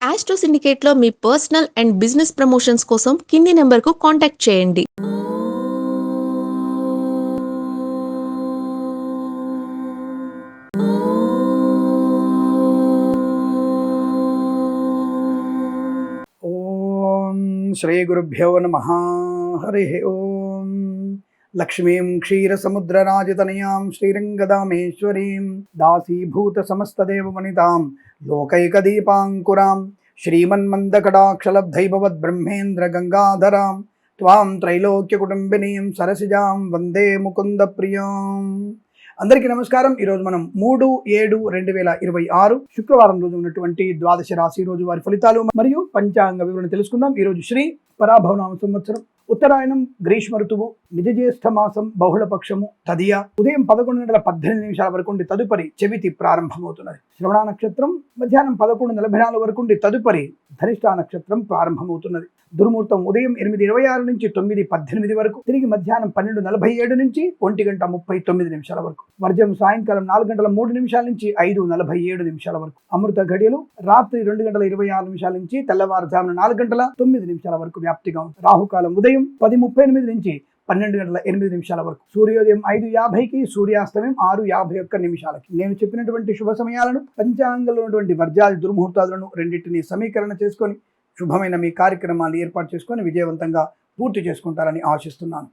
Astro సిండికేట్లో మీ personal and business promotions కోసం కింది నెంబర్కు కాంటాక్ట్ చేయండి. ఓం శ్రీ గురుభ్యో నమః. హరి ఓం. లక్ష్మీం క్షీరసముద్రరాజతనయాం శ్రీరంగదామేశ్వరీం దాసీభూత సమస్తదేవవనితాం లోకైకదీపాంకురాం శ్రీమన్మందకటాక్షలబ్ధైభవద్బ్రహ్మేంద్ర గంగాధరాం త్వాం త్రైలోక్యకుటుంబినీం సరసిజాం వందే ముకుంద ప్రియాం. అందరికీ నమస్కారం. ఈరోజు మనం 3/7/2026 శుక్రవారం రోజు ఉన్నటువంటి ద్వాదశ రాశి రోజు వారి ఫలితాలు మరియు పంచాంగ వివరణ తెలుసుకుందాం. ఈరోజు శ్రీ పరాభవనామ సంవత్సరం, ఉత్తరాయణం, గ్రీష్మ ఋతువు, నిజజ్యేష్ఠ మాసం, బహుళపక్షము, తదియ ఉదయం 11:18 వరకు ఉండి తదుపరి చెవితి ప్రారంభమవుతున్నది. శ్రవణ నక్షత్రం మధ్యాహ్నం 11:44 వరకు ఉండి తదుపరి ధనిష్ఠ నక్షత్రం ప్రారంభమవుతున్నది. దుర్ముహూర్తం ఉదయం 8:26 నుంచి 9:18 వరకు, తిరిగి మధ్యాహ్నం 12:47 నుంచి 1:39 వరకు, వర్జం సాయంకాలం 4:03 నుంచి 5:47 వరకు, అమృత ఘడియలు రాత్రి 2:26 నుంచి తెల్లవారుజామున 4:09 వరకు వ్యాప్తిగా ఉంది. రాహుకాలం ఉదయం 10:38 నుంచి 12:08 వరకు, సూర్యోదయం 5:50కి, సూర్యాస్తమయం 6:51. నేను చెప్పినటువంటి శుభ సమయాలను, పంచాంగంలో ఉన్నటువంటి వర్జాది దుర్ముహూర్తాలను రెండింటినీ సమీకరణ చేసుకొని శుభమైన మీ కార్యక్రమాన్ని ఏర్పాటు చేసుకొని విజయవంతంగా పూర్తి చేసుకుంటారని ఆశిస్తున్నాను.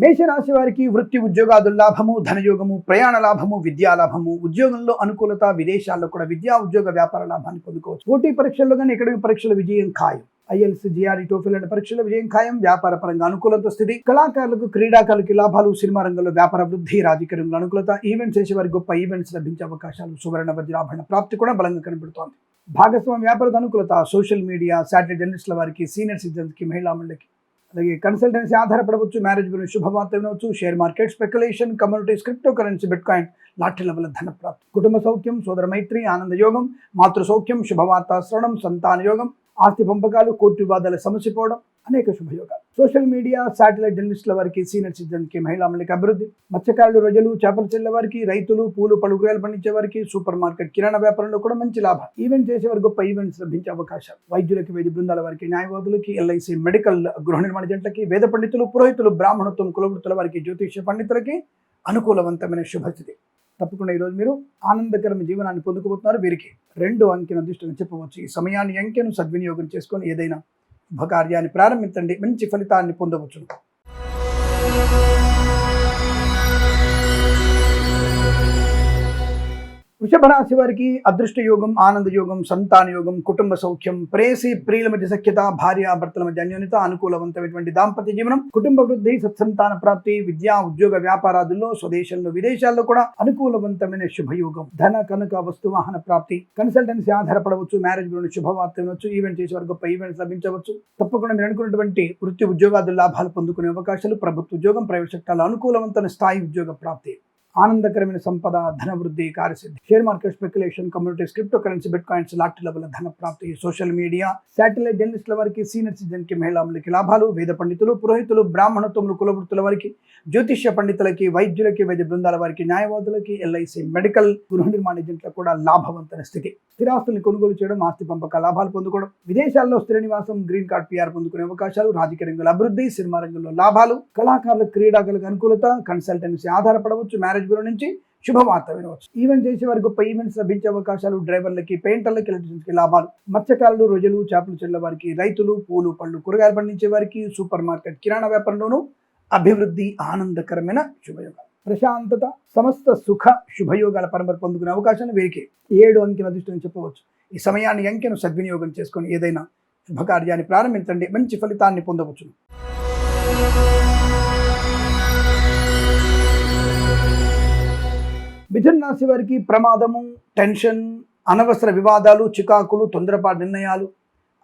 మేషరాశి వారికి వృత్తి ఉద్యోగాదుల లాభము, ధనయోగము, ప్రయాణ లాభము, విద్యా లాభము, ఉద్యోగంలో అనుకూలత, విదేశాల్లో కూడా విద్యా ఉద్యోగ వ్యాపార లాభాన్ని పొందుకోవచ్చు. పోటీ పరీక్షల్లో కానీ అకాడమిక్ పరీక్షల విజయం ఖాయం. IELTS, GRE, TOEFL లాంటి పరీక్షల విజయం ఖాయం. వ్యాపార పరంగా అనుకూలత స్థితి. కళాకారులకు, క్రీడాకారులకి లాభాలు. సినిమా రంగంలో వ్యాపార వృద్ధి. రాజకీయ రంగంలో అనుకూలత. ఈవెంట్స్ చేసే వారికి గొప్ప ఈవెంట్స్ లభించే అవకాశాలు. సువర్ణ వజ్రాభరణ ప్రాప్తి కూడా బలంగా కనబడుతోంది. భాగస్వామ్య వ్యాపార అనుకూలత. సోషల్ మీడియా, శాటిలైట్ జర్నలిస్టుల వారికి, సీనియర్ సిటిజన్స్కి, మహిళా మండలికి, అలాగే కన్సల్టెన్సీ ఆధారపడవచ్చు. మ్యారేజ్ గురించి శుభవార్త వినవచ్చు. Share market, speculation, communities, crypto currency, bitcoin, lottery level ధన ప్రాప్తి. కుటుంబ సౌఖ్యం, సోదర మైత్రి, ఆనంద యోగం, మాతృ సౌఖ్యం, శుభవార్త శ్రవణం, సంతాన యోగం, ఆస్తి పంపకాలు, కోర్టు వివాదాల సమస్య పోవడం, అనేక శుభయోగాలు. సోషల్ మీడియా, శాటిలైట్ జర్నలిస్టుల వారికి, సీనియర్ సిటిజన్కి, మహిళా మండలికి అభివృద్ధి. మత్స్యకారులు, రొయ్యలు, చేపలు చెల్లె వారికి, రైతులు, పూలు పళ్ళు కూరగాయలు పండించే వారికి, సూపర్ మార్కెట్, కిరాణా వ్యాపారంలో కూడా మంచి లాభం. ఈవెంట్ చేసే వారికి గొప్ప ఈవెంట్స్ లభించే అవకాశాలు. వైద్యులకి, వైద్య బృందాల వారికి, న్యాయవాదులకి, LIC, మెడికల్, గృహ నిర్మాణ జంటలకి, వేద పండితులు, పురోహితులు, బ్రాహ్మణత్వం, కులవృత్తుల వారికి, జ్యోతిష్య పండితులకి అనుకూలవంతమైన శుభస్థితి. తప్పకుండా ఈరోజు మీరు ఆనందకరమైన జీవనాన్ని పొందుకోబోతున్నారు. వీరికి 2 అంకెను అదృష్టంగా చెప్పవచ్చు. ఈ సమయాన్ని, అంకెను సద్వినియోగం చేసుకొని ఏదైనా శుభకార్యాన్ని ప్రారంభించండి, మంచి ఫలితాన్ని పొందవచ్చు. వృషభ రాశి వారికి అదృష్ట యోగం, ఆనంద యోగం, సంతాన యోగం, కుటుంబ సౌఖ్యం, ప్రేయసి ప్రియుల మధ్య సఖ్యత, భార్యాభర్తల మధ్య అన్యోన్యత, అనుకూలవంతమైనటువంటి దాంపత్య జీవనం, కుటుంబ వృద్ధి, సత్సంతాన ప్రాప్తి, విద్యా ఉద్యోగ వ్యాపారాదుల్లో, స్వదేశంలో, విదేశాల్లో కూడా అనుకూలవంతమైన శుభయోగం. ధన కనుక వస్తు వాహన ప్రాప్తి. కన్సల్టెన్సీ ఆధారపడవచ్చు. మ్యారేజ్ గురించి శుభవార్త వినవచ్చు. ఈవెంట్ చేసే వారికి గొప్ప ఈవెంట్స్ లభించవచ్చు. తప్పకుండా మీరు అనుకున్నటువంటి వృత్తి ఉద్యోగాదుల లాభాలు పొందుకునే అవకాశాలు. ప్రభుత్వ ఉద్యోగం, ప్రైవేట్ సెక్టార్లో అనుకూలవంతమైన స్థాయి ఉద్యోగ ప్రాప్తి. ఆనందకరమైన సంపద, ధన వృద్ధి, కార్యసిద్ధి. Share market, speculation, communities, crypto currency, bitcoins, lottery level ధన ప్రాప్తి. సోషల్ మీడియా, శాటిలైట్ జర్నలిస్టుల వారికి, సీనియర్ సిటిజన్కి, మహిళా మండలికి లాభాలు. వేద పండితులు, పురోహితులు, బ్రాహ్మణత్వములు, కులవృత్తుల వారికి, జ్యోతిష్య పండితులకి, వైద్యులకి, వైద్య బృందాల వారికి, న్యాయవాదులకి, LIC, మెడికల్, గృహ నిర్మాణ ఏజెంట్లకు కూడా లాభవంతమైన స్థితి. స్థిరాస్తుల్ని కొనుగోలు చేయడం, ఆస్తి పంపక లాభాలు పొందుకోవడం, విదేశాల్లో స్థిర నివాసం, గ్రీన్ కార్డ్, PR పొందుకునే అవకాశాలు. రాజకీయ రంగంలో అభివృద్ధి, సినిమా రంగంలో లాభాలు. కళాకారులకు, క్రీడాకారులకు అనుకూలత. కన్సల్టెన్సీ ఆధారపడవచ్చు. మ్యారేజ్ బ్యూరో నుంచి శుభవార్త వినవచ్చు. ఈవెంట్ చేసే వారికి గొప్ప ఈవెంట్స్ లభించే అవకాశాలు. డ్రైవర్లకి, పెయింటర్లకి, ఎలక్ట్రీషియన్స్కి లాభాలు. మత్స్యకారులు, రొయ్యలు, చేపలు చెల్లె వారికి, రైతులు, పూలు పళ్ళు కూరగాయలు పండించే వారికి, సూపర్ మార్కెట్, కిరాణా వ్యాపారంలోనూ అభివృద్ధి. ఆనందకరమైన శుభయోగాలు. ప్రశాంతత, సమస్త సుఖ శుభయోగాల పరంపర పొందుకునే అవకాశాన్ని వీరికి 7 అంకెల అదృష్టం చెప్పవచ్చు. ఈ సమయాన్ని, అంకెను సద్వినియోగం చేసుకొని ఏదైనా శుభకార్యాన్ని ప్రారంభించండి, మంచి ఫలితాన్ని పొందవచ్చు. మిథున రాశి వారికి ప్రమాదము, టెన్షన్, అనవసర వివాదాలు, చికాకులు, తొందరపాటు నిర్ణయాలు,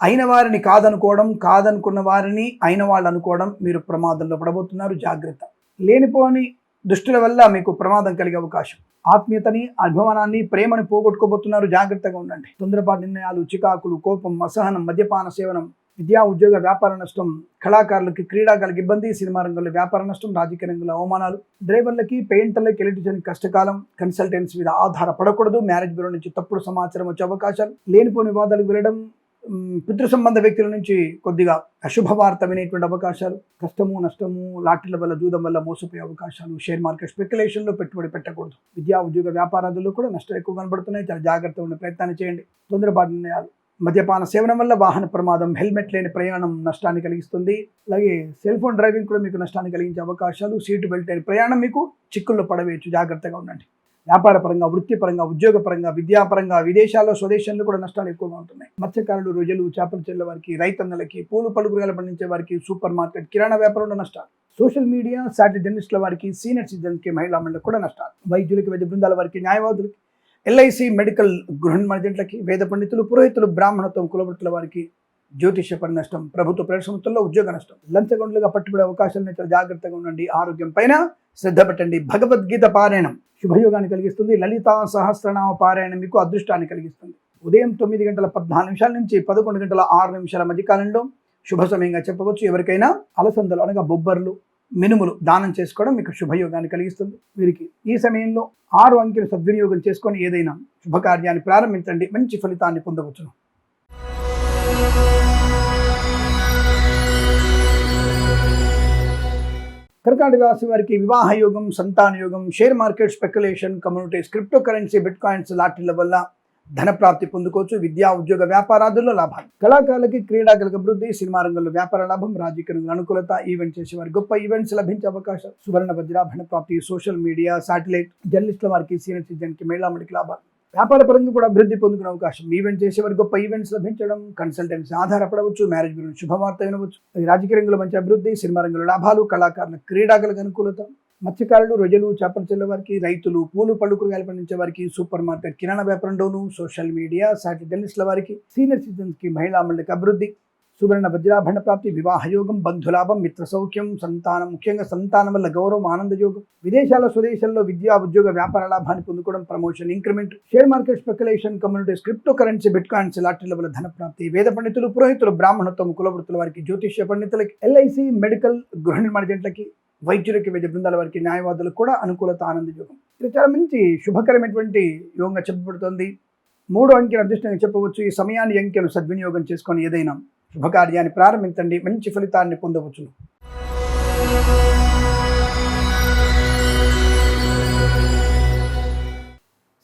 అయిన వారిని కాదనుకోవడం, కాదనుకున్న వారిని అయిన వాళ్ళు అనుకోవడం. మీరు ప్రమాదంలో పడబోతున్నారు, జాగ్రత్త. లేనిపోని దుష్టుల వల్ల మీకు ప్రమాదం కలిగే అవకాశం. ఆత్మీయతని, అభిమానాన్ని, ప్రేమని పోగొట్టుకోబోతున్నారు, జాగ్రత్తగా ఉండండి. తొందరపాటు నిర్ణయాలు, చికాకులు, కోపం, అసహనం, మద్యపాన సేవనం, విద్యా ఉద్యోగ వ్యాపార నష్టం, కళాకారులకి క్రీడాకారులకు ఇబ్బంది, సినిమా రంగంలో వ్యాపార నష్టం, రాజకీయ రంగంలో అవమానాలు, డ్రైవర్లకి పెయింటర్లకి ఎలక్ట్రీషియన్ కష్టకాలం, కన్సల్టెన్సీ మీద ఆధారపడకూడదు, మ్యారేజ్ బ్యూరో నుంచి తప్పుడు సమాచారం వచ్చే అవకాశాలు, లేనిపోని వివాదాలకు వెళ్ళడం, పితృ సంబంధ వ్యక్తుల నుంచి కొద్దిగా అశుభ వార్త వినేటువంటి అవకాశాలు, కష్టము నష్టము, లాటరీల వల్ల జూదం వల్ల మోసపోయే అవకాశాలు, షేర్ మార్కెట్ స్పెక్యులేషన్లో పెట్టుబడి పెట్టకూడదు. విద్యా ఉద్యోగ వ్యాపారాదుల్లో కూడా నష్టాలు ఎక్కువ కనబడుతున్నాయి. చాలా జాగ్రత్తగా ఉండే ప్రయత్నాన్ని చేయండి. తొందరపాటు నిర్ణయాలు, మద్యపాన సేవనం వల్ల వాహన ప్రమాదం, హెల్మెట్ లేని ప్రయాణం నష్టాన్ని కలిగిస్తుంది. అలాగే సెల్ ఫోన్ డ్రైవింగ్ కూడా మీకు నష్టాన్ని కలిగించే అవకాశాలు, సీటు బెల్ట్ లేని ప్రయాణం మీకు చిక్కుల్లో పడవేయచ్చు. జాగ్రత్తగా ఉండండి. వ్యాపార పరంగా, వృత్తిపరంగా, ఉద్యోగపరంగా, విద్యాపరంగా, విదేశాల్లో స్వదేశంలో కూడా నష్టాలు ఎక్కువగా ఉంటున్నాయి. మత్స్యకారులు, రొయ్యలు, చేపల చెల్లె వారికి, రైతన్నలకి, పూలు పలుకురగాయలు పండించే వారికి, సూపర్ మార్కెట్, కిరాణా వ్యాపారంలో నష్టాలు, సోషల్ మీడియా, సాటిలైట్ జర్నలిస్టుల వారికి, సీనియర్ సిటిజన్స్కి, మహిళా మండలికి కూడా నష్టాలు, వైద్యులకి, వైద్య బృందాల వారికి, న్యాయవాదులకి, ఎల్ఐసి, మెడికల్, గృహ నిర్మాణజంట్లకి, వేద పండితులు, పురోహితులు, బ్రాహ్మణత్వం, కులవృత్తుల వారికి జ్యోతిష్య పరి నష్టం, ప్రభుత్వ ప్రైవేట్ సంస్థల్లో ఉద్యోగ నష్టం, లంచగొండలుగా పట్టుబడే అవకాశాలను చాలా జాగ్రత్తగా ఉండండి. ఆరోగ్యం పైన శ్రద్ధ పెట్టండి. భగవద్గీత పారాయణం శుభయోగాన్ని కలిగిస్తుంది. లలితా సహస్రనామ పారాయణం మీకు అదృష్టాన్ని కలిగిస్తుంది. ఉదయం 9:14 నుంచి 11:06 మధ్యకాలంలో శుభ సమయంగా చెప్పవచ్చు. ఎవరికైనా అలసందలు అనగా బొబ్బర్లు, మినుములు దానం చేసుకోవడం మీకు శుభయోగాన్ని కలిగిస్తుంది. వీరికి ఈ సమయంలో 6 అంకెలు సద్వినియోగం చేసుకొని ఏదైనా శుభకార్యాన్ని ప్రారంభించండి. మంచి ఫలితాన్ని పొందవచ్చును. కర్కాటక రాశి వారికి వివాహ యోగం, సంతాన యోగం, share market speculation, communities, crypto currency, bitcoins, లాటరీల వల్ల ధన ప్రాప్తి పొందుకోవచ్చు. విద్యా ఉద్యోగ వ్యాపారాదుల్లో లాభాలు, కళాకారులకి క్రీడాకారులకు అభివృద్ధి, సినిమా రంగంలో వ్యాపార లాభం, రాజకీయ రంగంలో అనుకూలత, ఈవెంట్ చేసే వారికి గొప్ప ఈవెంట్స్ లభించే అవకాశం, సువర్ణ వజ్రాభరణ ప్రాప్తి, సోషల్ మీడియా, సాటిలైట్ జర్నలిస్టుల వారికి, సీనియర్ సిటిజన్కి, మహిళా మండలికి లాభాలు, వ్యాపార పరంగా కూడా అభివృద్ధి పొందుకునే అవకాశం, ఈవెంట్ చేసేవారికి గొప్ప ఈవెంట్స్ లభించడం, కన్సల్టెన్సీ ఆధారపడవచ్చు, మ్యారేజ్ బ్యూరో శుభవార్త వినవచ్చు, రాజకీయ రంగంలో మంచి అభివృద్ధి, సినిమా రంగంలో లాభాలు, కళాకారుల క్రీడాకారులకు అనుకూలత, మత్స్యకారులు, రొయ్యలు, చేపల చెల్లె వారికి, రైతులు, పూలు పళ్ళు కూరగాయలు పండించే వారికి, సూపర్ మార్కెట్, కిరాణా వ్యాపారంలోను, సోషల్ మీడియా, సాటి జర్నలిస్టుల వారికి, సీనియర్ సిటిజన్స్కి, మహిళా మండలికి అభివృద్ధి, సువర్ణ వజ్రాభరణ ప్రాప్తి, వివాహయోగం, బంధులాభం, మిత్ర సౌఖ్యం, సంతానం, ముఖ్యంగా సంతానం వల్ల గౌరవం, ఆనందయోగం, విదేశాల స్వదేశాల్లో విద్యా ఉద్యోగ వ్యాపార లాభాన్ని పొందుకోవడం, promotion, increment, share market speculation, communities, crypto currency, bitcoins, లాటరీల వల్ల ధన ప్రాప్తి, వేద పండితులు, పురోహితులు, బ్రాహ్మణత్వం, కులవృత్తుల వారికి, జ్యోతిష్య పండితులకి, ఎల్ఐసి, మెడికల్, గృహ నిర్మాణజంట్లకి, వైద్యులకి, వైద్య బృందాల వారికి, న్యాయవాదులకు కూడా అనుకూలత, ఆనందయోగం. ఇది చాలా మంచి శుభకరమైనటువంటి యోగంగా చెప్పబడుతుంది. 3 అంకెను అదృష్టంగా చెప్పవచ్చు. ఈ సమయాన్ని అంకెను సద్వినియోగం చేసుకొని ఏదైనా శుభకార్యాన్ని ప్రారంభించండి. మంచి ఫలితాన్ని పొందవచ్చును.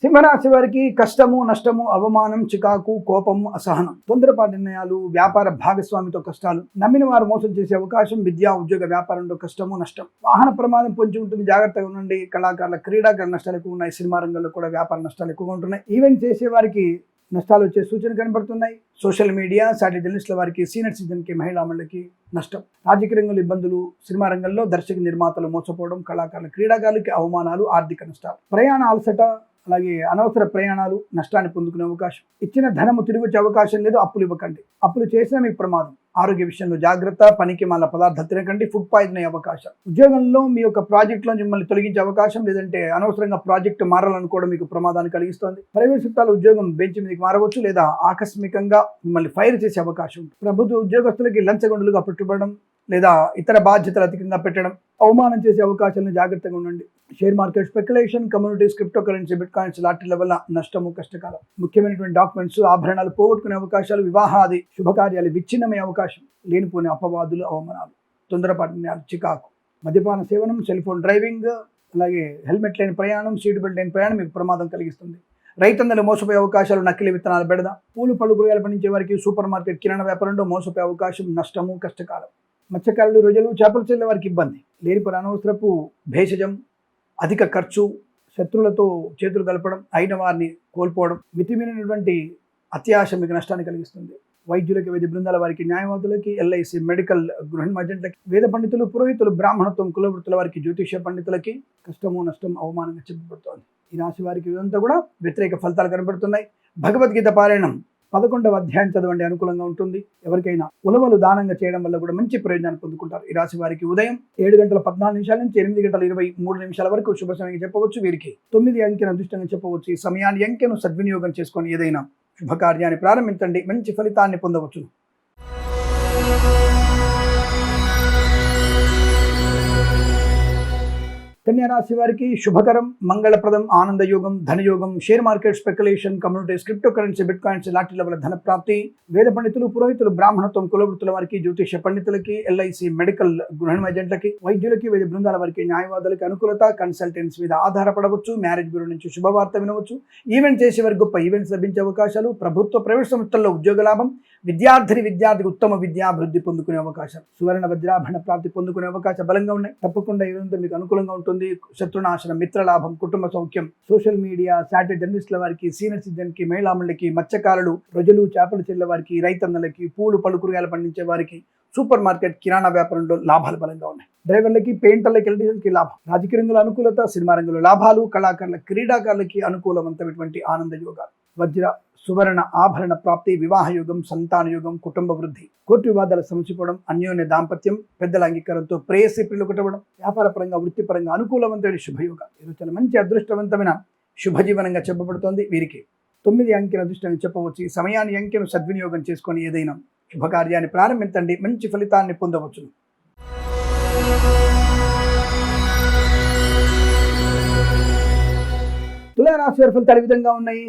సింహరాశి వారికి కష్టము, నష్టము, అవమానం, చికాకు, కోపము, అసహనం, తొందరపాటు నిర్ణయాలు, వ్యాపార భాగస్వామితో కష్టాలు, నమ్మిన వారు మోసం చేసే అవకాశం, విద్యా ఉద్యోగ వ్యాపారంలో కష్టము, నష్టం, వాహన ప్రమాదం పొంచి ఉంటుంది. జాగ్రత్తగా ఉండండి. కళాకారుల క్రీడాకారుల నష్టాలు ఎక్కువ ఉన్నాయి. సినిమా రంగంలో కూడా వ్యాపార నష్టాలు ఎక్కువగా ఉంటున్నాయి. ఈవెంట్ చేసే వారికి నష్టాలు వచ్చే సూచన కనబడుతున్నాయి. సోషల్ మీడియా, సాటిలైట్ జర్నలిస్టుల వారికి, సీనియర్ సిటిజన్కి, మహిళా మండలికి నష్టం, రాజకీయ రంగంలో ఇబ్బందులు, సినిమా రంగంలో దర్శక నిర్మాతలు మోసపోవడం, కళాకారుల క్రీడాకారులకి అవమానాలు, ఆర్థిక నష్టాలు, ప్రయాణ అలసట, అలాగే అనవసర ప్రయాణాలు, నష్టాన్ని పొందుకునే అవకాశం, ఇచ్చిన ధనము తిరిగి వచ్చే అవకాశం లేదు. అప్పులు ఇవ్వకండి. అప్పులు చేసినా మీకు ప్రమాదం. ఆరోగ్య విషయంలో జాగ్రత్త. పనికి మాల పదార్థాలు తినకండి. ఫుడ్ పాయిజన్ అయ్యే అవకాశం. ఉద్యోగంలో మీ యొక్క ప్రాజెక్టులో మిమ్మల్ని తొలగించే అవకాశం, లేదంటే అనవసరంగా ప్రాజెక్టు మారాలనుకోవడం మీకు ప్రమాదాన్ని కలిగిస్తుంది. ప్రైవేట్ సెక్టార్లో ఉద్యోగం బెంచ్ మీదకి మారవచ్చు, లేదా ఆకస్మికంగా మిమ్మల్ని ఫైర్ చేసే అవకాశం. ప్రభుత్వ ఉద్యోగస్తులకి లంచగొండలుగా పెట్టుబడడం, లేదా ఇతర బాధ్యతలు అధికంగా పెట్టడం, అవమానం చేసే అవకాశాలను జాగ్రత్తగా ఉండండి. Share market speculation, communities, crypto currency, bitcoins, లాటరీల వల్ల నష్టము, కష్టకాలం, ముఖ్యమైనటువంటి డాక్యుమెంట్స్, ఆభరణాలు పోగొట్టుకునే అవకాశాలు, వివాహాది శుభకార్యాలు విచ్ఛిన్నమయ్యే అవకాశం, లేనిపోని అపవాదులు, అవమానాలు, తొందరపాటు నిర్ణయాలు, చికాకు, మద్యపాన సేవనం, సెల్ ఫోన్ డ్రైవింగ్, అలాగే హెల్మెట్ లేని ప్రయాణం, సీట్ బెల్ట్ లేని ప్రయాణం మీకు ప్రమాదం కలిగిస్తుంది. రైతన్నలు మోసపోయే అవకాశాలు, నకిలీ విత్తనాలు బెడద, పూలు పళ్ళు కూరగాయలు పండించే వారికి, సూపర్ మార్కెట్, కిరాణా వ్యాపారంలో మోసపోయే అవకాశం, నష్టము, కష్టకాలం, మత్స్యకారులు, రొయ్యలు, చేపలు చెల్లె వారికి ఇబ్బంది, లేనిపోని అనవసరపు భేషజం, అధిక ఖర్చు, శత్రువులతో చేతులు కలపడం, అయిన వారిని కోల్పోవడం, మితిమీరినటువంటి అత్యాశ మీకు నష్టాన్ని కలిగిస్తుంది. వైద్యులకి, వైద్య బృందాల వారికి, న్యాయవాదులకి, ఎల్ఐసి, మెడికల్, గృహ నిర్మాణజంట్లకి, వేద పండితులు, పురోహితులు, బ్రాహ్మణత్వం, కులవృత్తుల వారికి, జ్యోతిష్య పండితులకి కష్టము, నష్టం, అవమానంగా చెప్పబడుతోంది. ఈ రాశి వారికి ఇదంతా కూడా వ్యతిరేక ఫలితాలు కనబడుతున్నాయి. భగవద్గీత పారాయణం 11వ అధ్యాయం చదవండి. అనుకూలంగా ఉంటుంది. ఎవరికైనా ఉలవలు దానంగా చేయడం వల్ల కూడా మంచి ప్రయోజనాన్ని పొందుకుంటారు. ఈ రాశి వారికి ఉదయం 7:14 నుంచి 8:23 వరకు శుభ సమయంగా చెప్పవచ్చు. వీరికి 9 అంకెను అదృష్టంగా చెప్పవచ్చు. ఈ సమయాన్ని అంకెను సద్వినియోగం చేసుకొని ఏదైనా శుభకార్యాన్ని ప్రారంభించండి. మంచి ఫలితాన్ని పొందవచ్చు. కన్యా రాశి వారికి శుభకరం, మంగళప్రదం, ఆనందయోగం, ధనయోగం, share market speculation, communities, crypto currency, bitcoins, లాటరీల వల్ల ధన ప్రాప్తి, వేద పండితులు, పురోహితులు, బ్రాహ్మణత్వం, కులవృత్తుల వారికి, జ్యోతిష పండితులకి, ఎల్ఐసి, మెడికల్, గృహ ఏజెంట్లకి, వైద్యులకి, వైద్య బృందాల వారికి, న్యాయవాదులకి అనుకూలత, కన్సల్టెన్సీ మీద ఆధారపడవచ్చు, మ్యారేజ్ బ్యూరో నుంచి శుభవార్త వినవచ్చు, ఈవెంట్ చేసే వారికి గొప్ప ఈవెంట్స్ లభించే అవకాశాలు, ప్రభుత్వ ప్రైవేట్ సంస్థల్లో ఉద్యోగ లాభం, విద్యార్థికి ఉత్తమ విద్యాభివృద్ధి పొందుకునే అవకాశం, సువర్ణ వజ్రాభరణ ప్రాప్తి పొందుకునే అవకాశం బలంగా ఉన్నాయి. తప్పకుండా ఈ రోజు మీకు అనుకూలంగా ఉంటుంది. శత్రునాశనం, మిత్రలాభం, కుటుంబ సౌఖ్యం, సోషల్ మీడియా, శాటిలైట్ జర్నలిస్టుల వారికి, సీనియర్ సిటిజన్ కి, మహిళామణులకి, మత్స్యకారులు, ప్రజలు, చేపల చెల్లె వారికి, రైతన్నలకి, పూలు పళ్ళు కూరగాయలు పండించే వారికి, సూపర్ మార్కెట్, కిరాణా వ్యాపారంలో లాభాలు బలంగా ఉన్నాయి. డ్రైవర్లకి, పెయింటర్లకి, ఎలక్ట్రీషియన్కి లాభం, రాజకీయ రంగంలో అనుకూలత, సినిమా రంగంలో లాభాలు, కళాకారుల, క్రీడాకారులకి అనుకూలవంతమైనటువంటి ఆనంద యోగాలు, వజ్ర సువర్ణ ఆభరణ ప్రాప్తి, వివాహ యోగం, సంతాన యోగం, కుటుంబ వృద్ధి, కోర్టు వివాదాలు సమసిపోవడం, అన్యోన్య దాంపత్యం, పెద్దల అంగీకారంతో ప్రేయసి ప్రియులు కట్టవడం, వ్యాపార పరంగా, వృత్తిపరంగా అనుకూలవంతమైన శుభయోగాలు. ఇది చాలా మంచి అదృష్టవంతమైన శుభజీవనంగా చెప్పబడుతోంది. వీరికి 9 అంకెల అదృష్టాన్ని చెప్పవచ్చు. ఈ సమయాన్ని అంకెను సద్వినియోగం చేసుకొని ఏదైనా శుభకార్యాన్ని ప్రారంభించండి, మంచి ఫలితాన్ని పొందవచ్చు. తులారాశి వారి ఫలితాలు ఈ విధంగా ఉన్నాయి.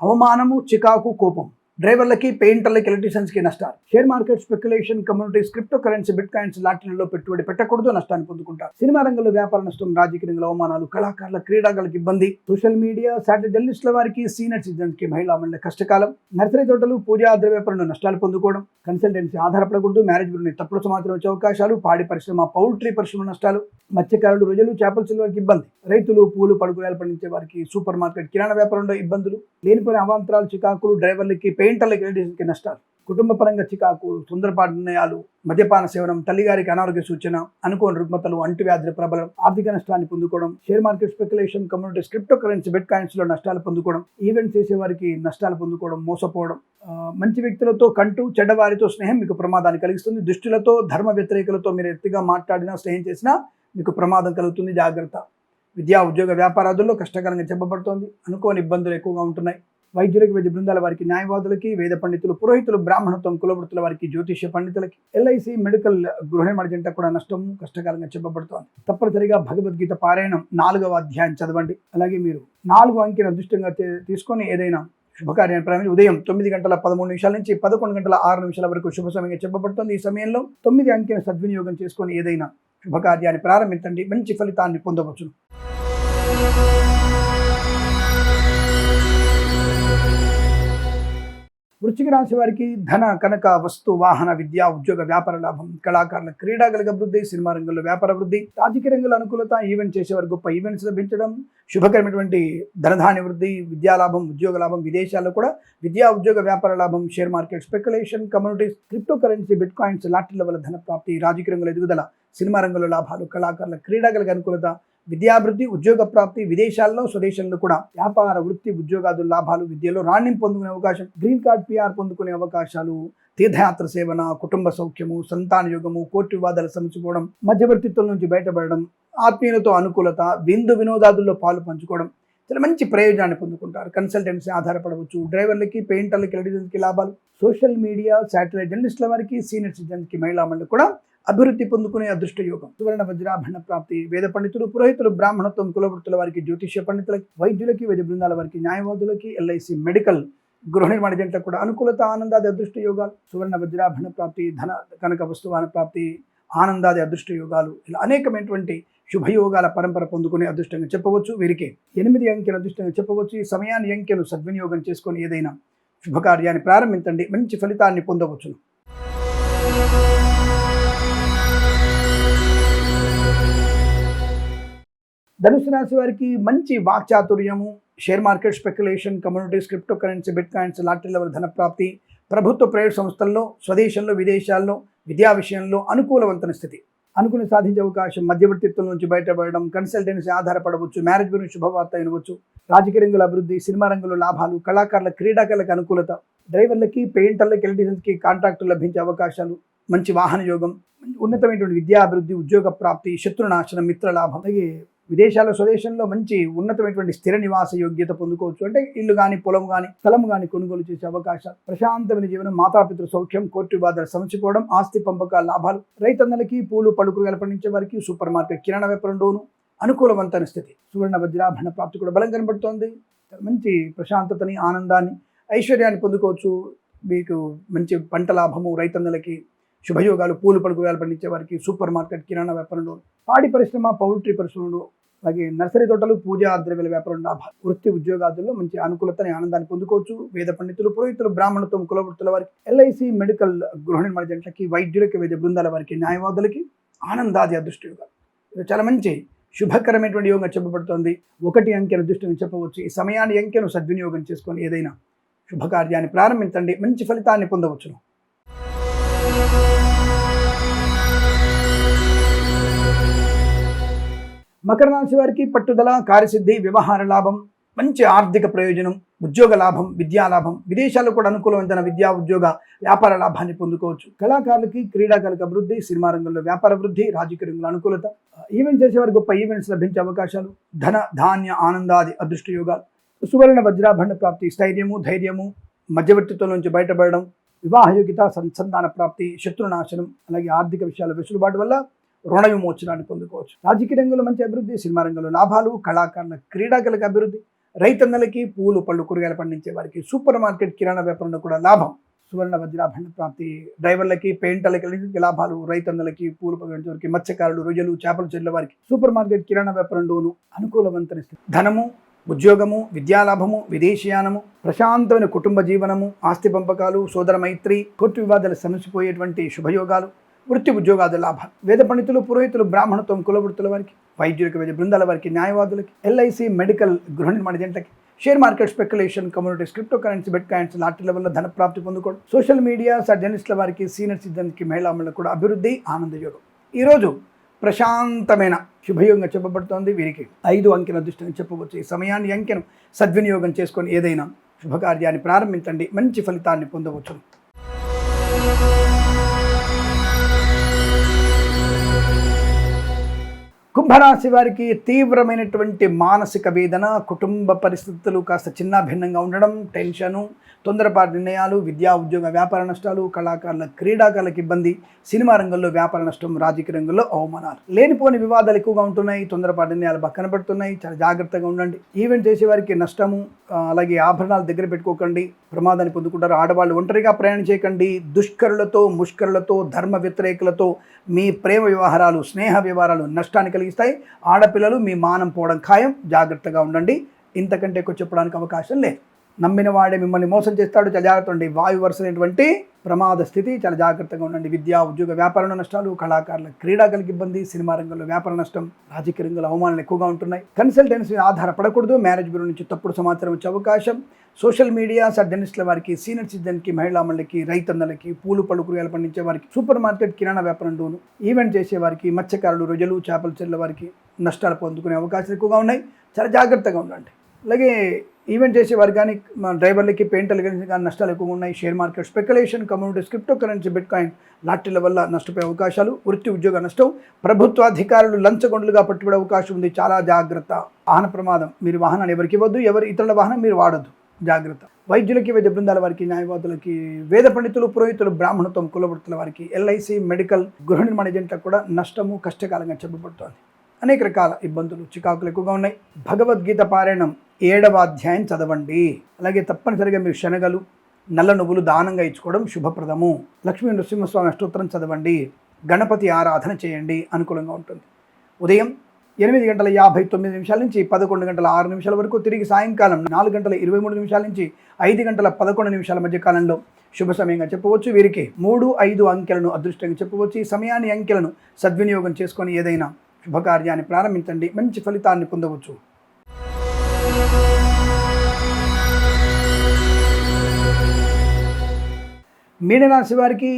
అవమానము, చికాకు, కోపం. డ్రైవర్లకి, పెయింటర్లకి, ఎలక్ట్రీషియన్స్కి నష్టాలు. Share market speculation, communities, crypto currency, bitcoins, లాటరీలలో పెట్టుబడి పెట్టకూడదు, నష్టాన్ని పొందుకుంటారు. సినిమా రంగంలో వ్యాపార నష్టం, రాజకీయ రంగంలో అవమానాలు, కళాకారుల, క్రీడాకారులకు ఇబ్బంది, సోషల్ మీడియా, శాటిలైట్ జర్నలిస్టుల వారికి, సీనియర్ సిటిజన్స్ కి, మహిళామణుల కష్టకాలం, నర్సరీ తోటలు, పూజా ద్రవ్యాపారంలో నష్టాలు పొందుకోవడం, కన్సల్టెన్సీ ఆధారపడకూడదు, మ్యారేజ్ బ్యూరో తప్పుడు సమాచారం వచ్చే అవకాశాలు, పాడి పరిశ్రమ, పౌల్ట్రీ పరిశ్రమ నష్టాలు, మత్స్యకారులు, రొయ్యలు, చేపల చెల్లె వారికి ఇబ్బంది, రైతులు, పూలు పడుకురాలు పండించే వారికి, సూపర్ మార్కెట్, కిరాణా వ్యాపారంలో ఇబ్బందులు, లేనిపోయిన అవాంతరాలు, చికాకులు, డ్రైవర్లకి, పెయింటర్లకి, ఎలక్ట్రీషియన్స్కి నష్టాలు, కుటుంబ పరంగా చికాకు, తొందరపాటు నిర్ణయాలు, మద్యపాన సేవనం, తల్లిగారికి అనారోగ్య సూచన, అనుకోని రుగ్మతలు, అంటువ్యాధుల ప్రబలం, ఆర్థిక నష్టాన్ని పొందుకోవడం, share market speculation, communities, crypto currency, bit coins లో నష్టాలు పొందుకోవడం, ఈవెంట్స్ చేసే వారికి నష్టాలు పొందుకోవడం, మోసపోవడం, మంచి వ్యక్తులతో కంటూ చెడ్డవారితో స్నేహం మీకు ప్రమాదాన్ని కలిగిస్తుంది. దుష్టులతో, ధర్మ వ్యతిరేకులతో మీరు ఎత్తుగా మాట్లాడినా, స్నేహం చేసినా మీకు ప్రమాదం కలుగుతుంది, జాగ్రత్త. విద్యా, ఉద్యోగ, వ్యాపారాదుల్లో కష్టకరంగా చెప్పబడుతోంది. అనుకోని ఇబ్బందులు ఎక్కువగా ఉంటున్నాయి. వైద్యులకి, వైద్య బృందాల వారికి, న్యాయవాదులకి, వేద పండితులు, పురోహితులు, బ్రాహ్మణత్వం, కులవృత్తుల వారికి, జ్యోతిష పండితులకి, ఎల్ఐసి, మెడికల్, గృహ ఏజెంట్లకు కూడా నష్టం, కష్టకాలంగా చెప్పబడుతోంది. తప్పనిసరిగా భగవద్గీత పారాయణం 4వ అధ్యాయం చదవండి. అలాగే మీరు 4 అంకెను అదృష్టంగా తీసుకొని ఏదైనా శుభకార్యాన్ని ప్రారంభించి ఉదయం 9:13 నుంచి 11:06 వరకు శుభ సమయంగా చెప్పబడుతుంది. ఈ సమయంలో 9 అంకెను సద్వినియోగం చేసుకొని ఏదైనా శుభకార్యాన్ని ప్రారంభించండి, మంచి ఫలితాన్ని పొందవచ్చు. వృశ్చిక రాశి వారికి ధన, కనక, వస్తు, వాహన, విద్యా, ఉద్యోగ, వ్యాపార లాభం, కళాకారుల, క్రీడాకారుల అభివృద్ధి, సినిమా రంగంలో వ్యాపార వృద్ధి, రాజకీయ రంగంలో అనుకూలత, ఈవెంట్ చేసేవారు గొప్ప ఈవెంట్స్ లభించడం, శుభకరమైనటువంటి ధనధాన్య వృద్ధి, విద్యా లాభం, ఉద్యోగ లాభం, విదేశాల్లో కూడా విద్యా, ఉద్యోగ, వ్యాపార లాభం, share market speculation, communities, crypto currency, bitcoins, లాటరీల వల్ల ధన ప్రాప్తి, రాజకీయ రంగంలో ఎదుగుదల, సినిమా రంగంలో లాభాలు, కళాకారుల, క్రీడాకారులకు అనుకూలత, విద్యాభివృద్ధి, ఉద్యోగ ప్రాప్తి, విదేశాల్లో, స్వదేశంలో కూడా వ్యాపార, వృత్తి, ఉద్యోగాలు, లాభాలు, విద్యలో రాణింపు పొందుకునే అవకాశం, గ్రీన్ కార్డ్, PR పొందుకునే అవకాశాలు, తీర్థయాత్ర సేవన, కుటుంబ సౌఖ్యము, సంతాన యోగము, కోర్టు వివాదాలు సమసిపోవడం, మధ్యవర్తిత్వం నుంచి బయటపడడం, ఆత్మీయులతో అనుకూలత, విందు వినోదాదుల్లో పాలు పంచుకోవడం, చాలా మంచి ప్రయోజనాన్ని పొందుకుంటారు. కన్సల్టెన్సీ ఆధారపడవచ్చు. డ్రైవర్లకి, పెయింటర్లకి, ఎలక్ట్రీషియన్స్కి లాభాలు, సోషల్ మీడియా, శాటిలైట్ జర్నలిస్టుల వారికి, సీనియర్ సిటిజన్స్కి, మహిళామణులకు కూడా అభివృద్ధి పొందుకునే అదృష్ట యోగం, సువర్ణ వజ్రాభరణ ప్రాప్తి, వేద పండితులు, పురోహితులు, బ్రాహ్మణత్వం, కులవృత్తుల వారికి, జ్యోతిష పండితులకి, వైద్యులకి, వైద్య బృందాల వారికి, న్యాయవాదులకి, ఎల్ఐసి, మెడికల్, గృహ నిర్మాణ ఏజెంట్లకు కూడా అనుకూలత, ఆనందాది అదృష్ట యోగాలు, సువర్ణ వజ్రాభరణ ప్రాప్తి, ధన, కనక, వస్తువాన ప్రాప్తి, ఆనందాది అదృష్ట యోగాలు, ఇలా అనేకమైనటువంటి శుభయోగాల పరంపర పొందుకునే అదృష్టంగా చెప్పవచ్చు. వీరికి 8 అంకెను అదృష్టంగా చెప్పవచ్చు. ఈ సమయాన్ని, అంకెను సద్వినియోగం చేసుకొని ఏదైనా శుభకార్యాన్ని ప్రారంభించండి, మంచి ఫలితాన్ని పొందవచ్చు. ధనుసు రాశి వారికి మంచి వాక్చాతుర్యము, share market speculation, communities, crypto currency, bitcoins, లాటరీల వల్ల ధన ప్రాప్తి, ప్రభుత్వ ప్రైవేట్ సంస్థల్లో, స్వదేశంలో, విదేశాల్లో, విద్యా విషయంలో అనుకూలవంతమైన స్థితి, అనుకుని సాధించే అవకాశం, మధ్యవర్తిత్వం నుంచి బయటపడడం, కన్సల్టెన్సీ ఆధారపడవచ్చు, మ్యారేజ్ గురించి శుభవార్త వినవచ్చు, రాజకీయ రంగంలో అభివృద్ధి, సినిమా రంగంలో లాభాలు, కళాకారుల, క్రీడాకారులకు అనుకూలత, డ్రైవర్లకి, పెయింటర్లకి, ఎలక్ట్రీషియన్స్కి కాంట్రాక్టులు లభించే అవకాశాలు, మంచి వాహన యోగం, ఉన్నతమైనటువంటి విద్యా అభివృద్ధి, ఉద్యోగ ప్రాప్తి, శత్రునాశనం, మిత్ర లాభం, అలాగే విదేశాల్లో, స్వదేశంలో మంచి ఉన్నతమైనటువంటి స్థిర నివాస యోగ్యత పొందుకోవచ్చు. అంటే ఇల్లు కానీ, పొలం కానీ, స్థలం కానీ కొనుగోలు చేసే అవకాశాలు, ప్రశాంతమైన జీవనం, మాతాపితృ సౌఖ్యం, కోర్టు వివాదాలు సమసిపోవడం, ఆస్తి పంపకాల లాభాలు, రైతన్నలకి, పూలు పళ్ళు కూరగాయలు పండించే వారికి, సూపర్ మార్కెట్, కిరాణా వ్యాపారం డోను, అనుకూలవంతమైన స్థితి. సువర్ణ వజ్రాభరణ ప్రాప్తి కూడా బలం కనబడుతోంది. మంచి ప్రశాంతతని, ఆనందాన్ని, ఐశ్వర్యాన్ని పొందుకోవచ్చు. మీకు మంచి పంట లాభము, రైతన్నలకి శుభయోగాలు, పూలు పలుకురాలు పండించే వారికి, సూపర్ మార్కెట్, కిరాణా వ్యాపారంలో, పాడి పరిశ్రమ, పౌల్ట్రీ పరిశ్రమలు, అలాగే నర్సరీ తోటలు, పూజా ద్రవ్యాల వ్యాపారం, లాభాలు, వృత్తి ఉద్యోగాదుల్లో మంచి అనుకూలతని, ఆనందాన్ని పొందుకోవచ్చు. వేద పండితులు, పురోహితులు, బ్రాహ్మణత్వం, కులవృత్తుల వారికి, ఎల్ఐసి, మెడికల్, గృహ నిర్మాణ జంటలకి, వైద్యులకి, వైద్య బృందాల వారికి, న్యాయవాదులకి ఆనందాది అదృష్ట యోగాలు. ఇది చాలా మంచి శుభకరమైనటువంటి యోగం చెప్పబడుతోంది. 1 అంకెను అదృష్టం చెప్పవచ్చు. ఈ సమయాన్ని అంకెను సద్వినియోగం చేసుకొని ఏదైనా శుభకార్యాన్ని ప్రారంభించండి, మంచి ఫలితాన్ని పొందవచ్చును. మకర రాశి వారికి పట్టుదల, కార్యసిద్ధి, వ్యవహార లాభం, మంచి ఆర్థిక ప్రయోజనం, ఉద్యోగ లాభం, విద్యా లాభం, విదేశాల్లో కూడా అనుకూలమైన విద్యా ఉద్యోగ వ్యాపార లాభాన్ని పొందుకోవచ్చు. కళాకారులకి, క్రీడాకారులకు అభివృద్ధి, సినిమా రంగంలో వ్యాపార వృద్ధి, రాజకీయ రంగంలో అనుకూలత, ఈవెంట్ చేసేవారికి గొప్ప ఈవెంట్స్ లభించే అవకాశాలు, ధన ధాన్య ఆనందాది అదృష్ట యోగాలు, సువర్ణ వజ్రాభరణ ప్రాప్తి, స్థైర్యము, ధైర్యము, మధ్యవర్తిత్వం నుంచి బయటపడడం, వివాహయోగ్యత, సంతాన ప్రాప్తి, శత్రునాశనం, అలాగే ఆర్థిక విషయాల వెసులుబాటు వల్ల రుణ విమోచనాన్ని పొందుకోవచ్చు. రాజకీయ రంగంలో మంచి అభివృద్ధి, సినిమా రంగంలో లాభాలు, కళాకారుల, క్రీడాకారులకు అభివృద్ధి, రైతన్నలకి, పూలు పళ్ళు కూరగాయలు పండించే వారికి, సూపర్ మార్కెట్, కిరాణా వ్యాపారంలో కూడా లాభం, సువర్ణ వజ్రాభరణ ప్రాప్తి, డ్రైవర్లకి, పెయింటర్లకి లాభాలు, రైతన్నలకి, పూలు పండించే వారికి, మత్స్యకారులు, రొయ్యలు, చేపలు చెట్ల వారికి, సూపర్ మార్కెట్, కిరాణా వ్యాపారంలోనూ అనుకూలవంతమైన స్థితి. ధనము, ఉద్యోగము, విద్యాలాభము, విదేశీయానము, ప్రశాంతమైన కుటుంబ జీవనము, ఆస్తి పంపకాలు, సోదర మైత్రి, కోర్టు వివాదాలు సమసిపోయేటువంటి శుభయోగాలు, వృత్తి ఉద్యోగాల లాభాలు, వేద పండితులు, పురోహితులు, బ్రాహ్మణత్వం, కులవృత్తుల వారికి, వైద్యులకు, వైద్య బృందాల వారికి, న్యాయవాదులకి, ఎల్ఐసి, మెడికల్, గృహ నిర్మాణ జంటలకి, share market, speculation, communities, crypto currency, bitcoins, లాటరీల వల్ల ధన ప్రాప్తి పొందుకోవడం, సోషల్ మీడియా, జర్నలిస్టుల వారికి, సీనియర్ సిటిజన్కి, మహిళా అమలకు కూడా అభివృద్ధి, ఆనందయోగం. ఈరోజు ప్రశాంతమైన శుభయోగంగా చెప్పబడుతోంది. వీరికి 5 అంకెను అదృష్టంగా చెప్పవచ్చు. ఈ సమయాన్ని అంకెను సద్వినియోగం చేసుకొని ఏదైనా శుభకార్యాన్ని ప్రారంభించండి, మంచి ఫలితాన్ని పొందవచ్చు. కుంభరాశి వారికి తీవ్రమైనటువంటి మానసిక వేదన, కుటుంబ పరిస్థితులు కాస్త చిన్న భిన్నంగా ఉండడం, టెన్షను, తొందరపాటు నిర్ణయాలు, విద్యా ఉద్యోగ వ్యాపార నష్టాలు, కళాకారుల, క్రీడాకారులకు ఇబ్బంది, సినిమా రంగంలో వ్యాపార నష్టం, రాజకీయ రంగంలో అవమానాలు, లేనిపోని వివాదాలు ఎక్కువగా ఉంటున్నాయి, తొందరపాటు నిర్ణయాలు పక్కన పడుతున్నాయి, చాలా జాగ్రత్తగా ఉండండి. ఈవెంట్ చేసేవారికి నష్టము, అలాగే ఆభరణాలు దగ్గర పెట్టుకోకండి, ప్రమాదాన్ని పొందుకుంటారు. ఆడవాళ్ళు ఒంటరిగా ప్రయాణం చేయకండి. దుష్కరులతో, ముష్కరులతో, ధర్మ వ్యతిరేకులతో మీ ప్రేమ వ్యవహారాలు, స్నేహ వ్యవహారాలు నష్టాన్ని కలిగిస్తాయి. ఆడపిల్లలు మీ మానం పోవడం ఖాయం, జాగ్రత్తగా ఉండండి. ఇంతకంటే ఎక్కువ చెప్పడానికి అవకాశం లేదు. నమ్మిన వాడే మిమ్మల్ని మోసం చేస్తాడు, చాలా జాగ్రత్త ఉండండి. వాయు వరుసైనటువంటి ప్రమాద స్థితి, చాలా జాగ్రత్తగా ఉండండి. విద్యా ఉద్యోగ వ్యాపారంలో నష్టాలు, కళాకారుల, క్రీడాకారులకు ఇబ్బంది, సినిమా రంగంలో వ్యాపార నష్టం, రాజకీయ రంగంలో అవమానాలు ఎక్కువగా ఉంటున్నాయి. కన్సల్టెన్సీ ఆధారపడకూడదు. మ్యారేజ్ బ్యూరో నుంచి తప్పుడు సమాచారం వచ్చే అవకాశం. సోషల్ మీడియా, జర్నలిస్టుల వారికి, సీనియర్ సిటిజన్కి, మహిళా మండలికి, రైతన్నలకి, పూలు పళ్ళు కూరగాయలు పండించే వారికి, సూపర్ మార్కెట్, కిరాణా వ్యాపారంలోను, ఈవెంట్ చేసే వారికి, మత్స్యకారులు, రొయ్యలు, చేపల చెట్ల వారికి నష్టాలు పొందుకునే అవకాశాలు ఎక్కువగా ఉన్నాయి. చాలా జాగ్రత్తగా ఉండండి. అలాగే ఈవెంట్ చేసేవారు కానీ, డ్రైవర్లకి, పెయింటర్లకి కానీ నష్టాలు ఎక్కువగా ఉన్నాయి. Share market, speculation, communities, crypto currency, bitcoin, లాటరీల వల్ల నష్టపోయే అవకాశాలు, వృత్తి ఉద్యోగ నష్టం, ప్రభుత్వ అధికారులు లంచగొండలుగా పట్టుబడే అవకాశం ఉంది. చాలా జాగ్రత్త. వాహన ప్రమాదం, మీరు వాహనాన్ని ఎవరికి ఇవ్వద్దు, ఇతరుల వాహనం మీరు వాడద్దు, జాగ్రత్త. వైద్యులకి, వైద్య బృందాల వారికి, న్యాయవాదులకి, వేద పండితులు, పురోహితులు, బ్రాహ్మణత్వం, కులవృత్తుల వారికి, ఎల్ఐసి, మెడికల్, గృహ నిర్మాణ జంటలకు కూడా నష్టము, కష్టకాలంగా చెప్పబడుతోంది. అనేక రకాల ఇబ్బందులు, చికాకులు ఎక్కువగా ఉన్నాయి. భగవద్గీత పారాయణం 7వ అధ్యాయం చదవండి. అలాగే తప్పనిసరిగా మీరు శనగలు, నల్ల నువ్వులు దానంగా ఇచ్చుకోవడం శుభప్రదము. లక్ష్మీ నృసింహస్వామి అష్టోత్తరం చదవండి. గణపతి ఆరాధన చేయండి, అనుకూలంగా ఉంటుంది. ఉదయం 8:59 నుంచి 11:06 వరకు, తిరిగి సాయంకాలం 4:23 నుంచి 5:11 మధ్య కాలంలో శుభ సమయంగా చెప్పవచ్చు. వీరికి 3, 5 అంకెలను అదృష్టంగా చెప్పవచ్చు. ఈ సమయాన్ని, అంకెలను సద్వినియోగం చేసుకొని ఏదైనా శుభకార్యాన్ని ప్రారంభించండి, మంచి ఫలితాన్ని పొందవచ్చు. మీనరాశి వారికి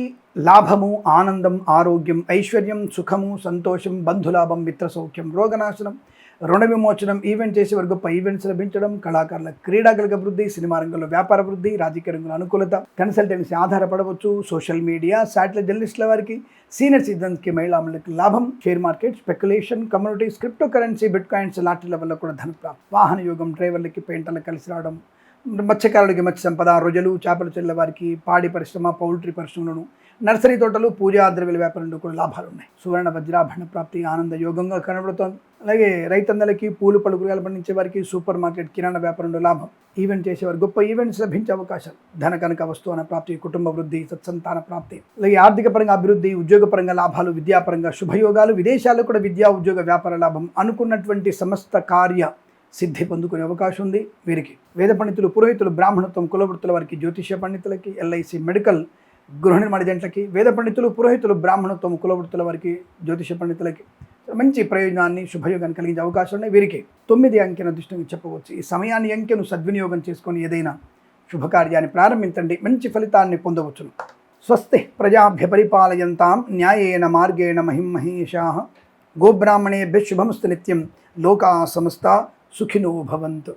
లాభము, ఆనందం, ఆరోగ్యం, ఐశ్వర్యం, సుఖము, సంతోషం, బంధులాభం, మిత్ర సౌఖ్యం, రోగనాశనం, రుణ విమోచనం, ఈవెంట్ చేసేవారు గొప్ప ఈవెంట్స్ లభించడం, కళాకారుల, క్రీడాకారులకు అభివృద్ధి, సినిమా రంగంలో వ్యాపార అభివృద్ధి, రాజకీయ రంగంలో అనుకూలత, కన్సల్టెన్సీ ఆధారపడవచ్చు. సోషల్ మీడియా, శాటిలైట్ జర్నలిస్టుల వారికి, సీనియర్ సిటిజన్స్కి, మహిళా మండలికి లాభం. Share market, speculation, communities, crypto currency, bitcoins, లాటరీల వల్ల కూడా ధన ప్రాప్తి. వాహన యోగం, డ్రైవర్లకి, పెయింటర్లకు కలిసి రావడం, మత్స్యకారులకి మత్స్య సంపద, రొయ్యలు చేపల చెల్లెల వారికి పాడి పరిశ్రమ, పౌల్ట్రీ పరిశ్రమలను, నర్సరీ తోటలు, పూజా ద్రవ్యాల వ్యాపారంలో కూడా లాభాలు ఉన్నాయి. సువర్ణ వజ్రాభరణ ప్రాప్తి ఆనంద యోగంగా కనబడుతోంది. అలాగే రైతన్నలకి, పూలు పళ్ళు కూరగాయలు పండించే వారికి, సూపర్ మార్కెట్ కిరాణా వ్యాపారంలో లాభం, ఈవెంట్ చేసేవారు గొప్ప ఈవెంట్స్ లభించే అవకాశాలు, ధన కనక వస్తువున ప్రాప్తి, కుటుంబ వృద్ధి, సత్సంతాన ప్రాప్తి, అలాగే ఆర్థిక పరంగా అభివృద్ధి, ఉద్యోగపరంగా లాభాలు, విద్యాపరంగా శుభయోగాలు, విదేశాల్లో కూడా విద్యా ఉద్యోగ వ్యాపార లాభం, అనుకున్నటువంటి సమస్త కార్య సిద్ధి పొందుకునే అవకాశం ఉంది. వీరికి వేద పండితులు, పురోహితులు, బ్రాహ్మణత్వం, కులవృత్తుల వారికి, జ్యోతిష్య పండితులకి, ఎల్ఐసి, మెడికల్, గృహ నిర్మాణ జంటలకి, వేద పండితులు, పురోహితులు, బ్రాహ్మణత్వం, కులవృత్తుల వారికి, జ్యోతిష పండితులకి మంచి ప్రయోజనాన్ని, శుభయోగాన్ని కలిగించే అవకాశం ఉన్నాయి. వీరికి 9 అంకెను అదృష్టంగా చెప్పవచ్చు. ఈ సమయాన్ని, అంకెను సద్వినియోగం చేసుకొని ఏదైనా శుభకార్యాన్ని ప్రారంభించండి, మంచి ఫలితాన్ని పొందవచ్చును. స్వస్తి ప్రజాభ్య పరిపాలయంతాం న్యాయేన మార్గేణ మహిమహేషాః గోబ్రాహ్మణేభ్యః శుభమస్తు నిత్యం. లోకా సమస్తా సుఖినో భవంతు.